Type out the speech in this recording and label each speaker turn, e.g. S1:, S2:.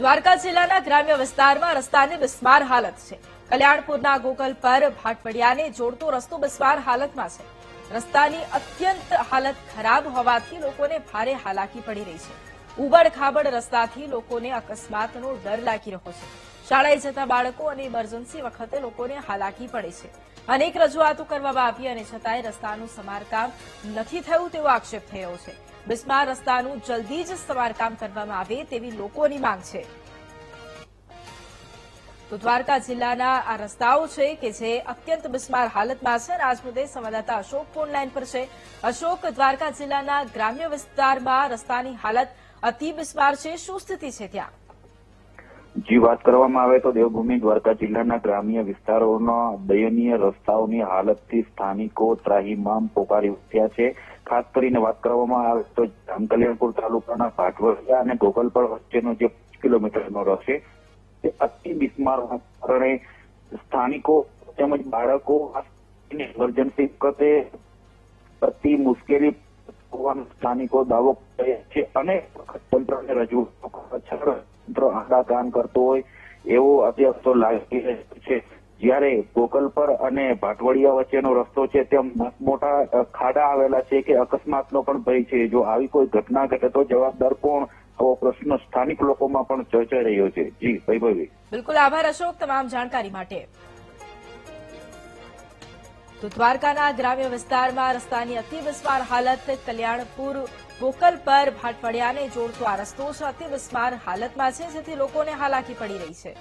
S1: દ્વારકા જિલ્લાના ગ્રામ્ય વિસ્તારમાં રસ્તાની બિસ્માર હાલત છે। કલ્યાણપુરના ગોકલ પર ભાટપડિયાને જોડતો રસ્તો બિસ્માર હાલતમાં છે। રસ્તાની અત્યંત હાલત ખરાબ હોવાથી લોકોને ભારે હાલાકી પડી રહી છે। ઉબડ-ખાબડ રસ્તાથી લોકોને અકસ્માતનો ડર લાગી રહ્યો છે। શાળાએ જતા બાળકો અને ઇમરજન્સી વખતે લોકોને હાલાકી પડે છે। અનેક રજૂઆતો કરવામાં આવી અને છતાંય રસ્તાનું સમારકામ નથી થયું તેવો આક્ષેપ થયો છે। બિસ્માર રસ્તાનું જલ્દી જ સમારકામ કરવામાં આવે તેવી લોકોની માંગ છે। તો દ્વારકા જિલ્લાના આ રસ્તાઓ છે કે જે અત્યંત બિસ્માર હાલતમાં છે। આજ મુદ્દે સંવાદદાતા અશોક ફોન લાઈન પર છે। અશોક, દ્વારકા જિલ્લાના ગ્રામ્ય વિસ્તારમાં રસ્તાની હાલત અતિ બિસ્માર છે, શું સ્થિતિ છે ત્યાં?
S2: જી, વાત કરવામાં આવે તો દેવભૂમિ દ્વારકા જિલ્લાના ગ્રામ્ય વિસ્તારોના દયનીય રસ્તાઓની હાલતથી સ્થાનિકો ત્રાહિમામ પોકારી ઉઠ્યા છે। ખાસ કરીને વાત કરવામાં આવે તો જામકલ્યાણપુર તાલુકાના ભાટવડિયા અને ગોકલપર વચ્ચેનો જે 5 કિલોમીટરનો રસ્તો છે તે અતિ બિસ્મારના કારણે સ્થાનિકો તેમજ બાળકો ઇમરજન્સી વખતે અતિ મુશ્કેલી હોવાનો સ્થાનિકો દાવો કરે છે અને તંત્રને રજૂ તંત્ર આડા કામ કરતો હોય એવો અત્યારે તો લાગી રહ્યો છે। જ્યારે ગોકલપર અને ભાટવડિયા વચ્ચેનો રસ્તો છે ત્યાં મોટા ખાડા આવેલા છે કે અકસ્માતનો પણ ભય છે। જો આવી કોઈ ઘટના ઘટે તો જવાબદાર કોણ, આવો પ્રશ્ન સ્થાનિક લોકોમાં પણ ચર્ચાઈ રહ્યો છે। જી વૈભવી।
S1: બિલકુલ, આભાર અશોક તમામ જાણકારી માટે। તો દ્વારકાના ગ્રામ્ય વિસ્તારમાં રસ્તાની અતિ બિસ્માર હાલત। કલ્યાણપુર ગોકલ પર ભાટપડિયાને જોડતો આ રસ્તો છે અતિ બિસ્માર હાલતમાં છે, જેથી લોકોને હાલાકી પડી રહી છે।